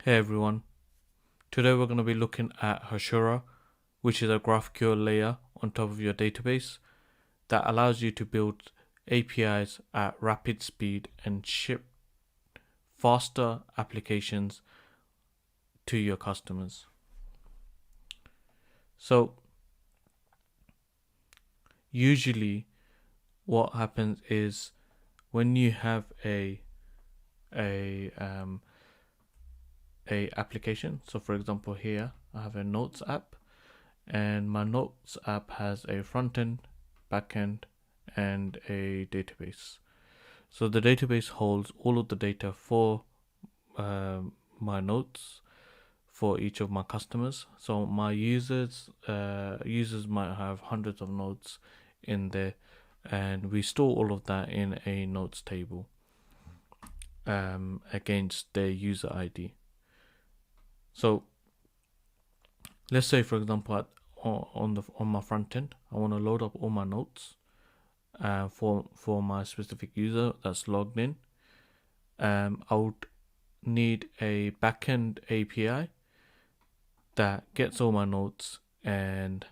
Hey everyone, today we're going to be looking at Hasura, which is a GraphQL layer on top of your database that allows you to build APIs at rapid speed and ship faster applications to your customers. So usually what happens is when you have a application. So for example, here I have a Notes app, and my Notes app has a front end, back end, and a database. So the database holds all of the data for my notes for each of my customers. So my users might have hundreds of notes in there, and we store all of that in a notes table against their user ID. So let's say, for example, on my front end, I want to load up all my notes for my specific user that's logged in. I would need a backend API that gets all my notes and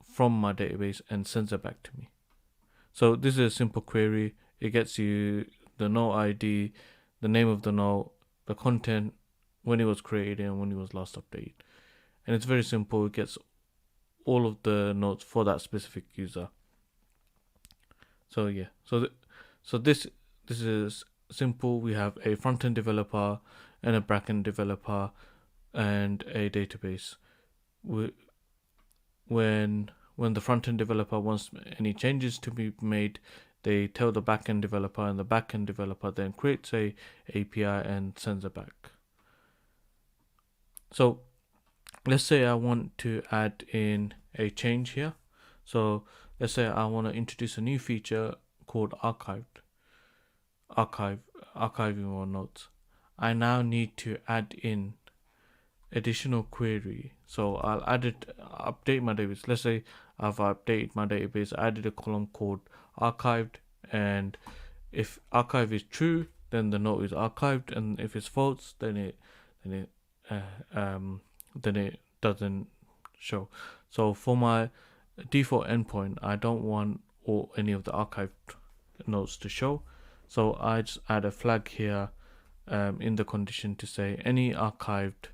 from my database and sends it back to me. So this is a simple query. It gets you the note ID, the name of the note, the content, when it was created and when it was last updated. And it's very simple. It gets all of the notes for that specific user. So yeah, so this is simple. We have a front end developer and a back end developer and a database. When the front end developer wants any changes to be made, they tell the back end developer, and the back end developer then creates a API and sends it back. So let's say I want to add in a change here. So let's say I want to introduce a new feature called archiving our notes. I now need to add in additional query. So I'll update my database. Let's say I've updated my database, I added a column called archived, and if archive is true, then the note is archived, and if it's false, then it doesn't show. So for my default endpoint, I don't want any of the archived notes to show. So I just add a flag here in the condition to say any archived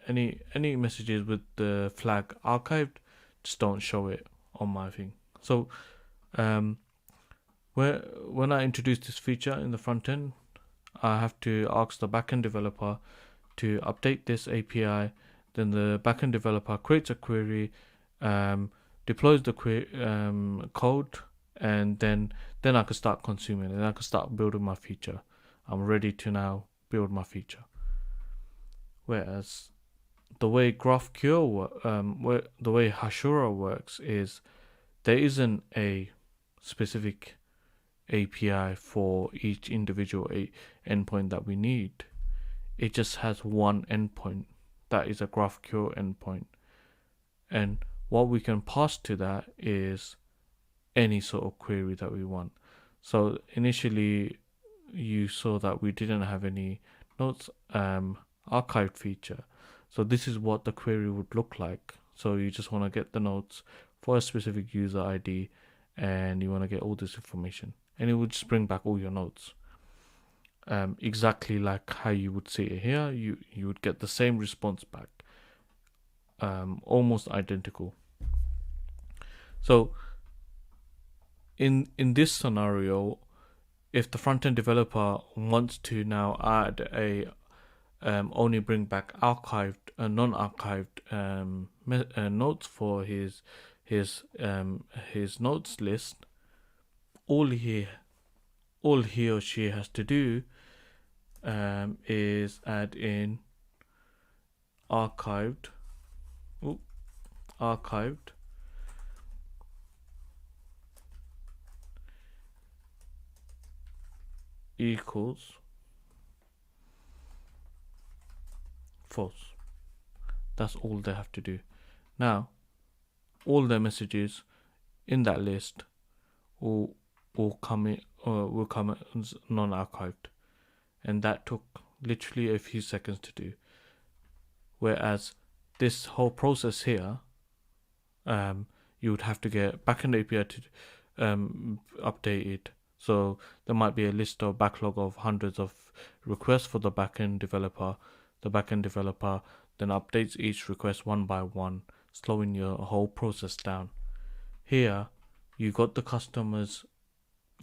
any messages with the flag archived, just don't show it on my thing. So when I introduce this feature in the front end, I have to ask the backend developer to update this API. Then the backend developer creates a query, deploys the code, and then I can start consuming it. And I can start building my feature. I'm ready to now build my feature. Whereas the way GraphQL, the way Hasura works is there isn't a specific API for each individual endpoint that we need. It just has one endpoint that is a GraphQL endpoint, and what we can pass to that is any sort of query that we want. So initially you saw that we didn't have any notes archived feature. So this is what the query would look like. So you just want to get the notes for a specific user ID, and you want to get all this information, and it would just bring back all your notes. Exactly like how you would see it here, you would get the same response back, almost identical. So in this scenario, if the front-end developer wants to now add a only bring back archived and non-archived notes for his notes list, all he or she has to do is add in archived equals false. That's all they have to do. Now all the messages in that list will will come as non-archived, and that took literally a few seconds to do. Whereas this whole process here, you would have to get backend API to update it. So there might be a list or backlog of hundreds of requests for the backend developer. The backend developer then updates each request one by one, slowing your whole process down. Here, you got the customer's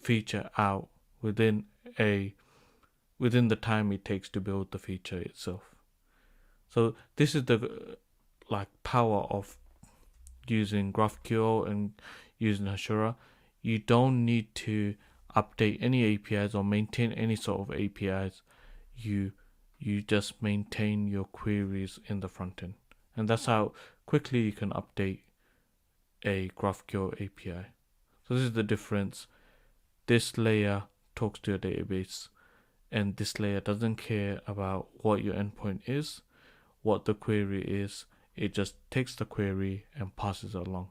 feature out within the time it takes to build the feature itself. So this is the power of using GraphQL and using Hasura. You don't need to update any APIs or maintain any sort of APIs. You just maintain your queries in the front end, and that's how quickly you can update a GraphQL API. So this is the difference. This layer talks to a database, and this layer doesn't care about what your endpoint is, what the query is. It just takes the query and passes it along.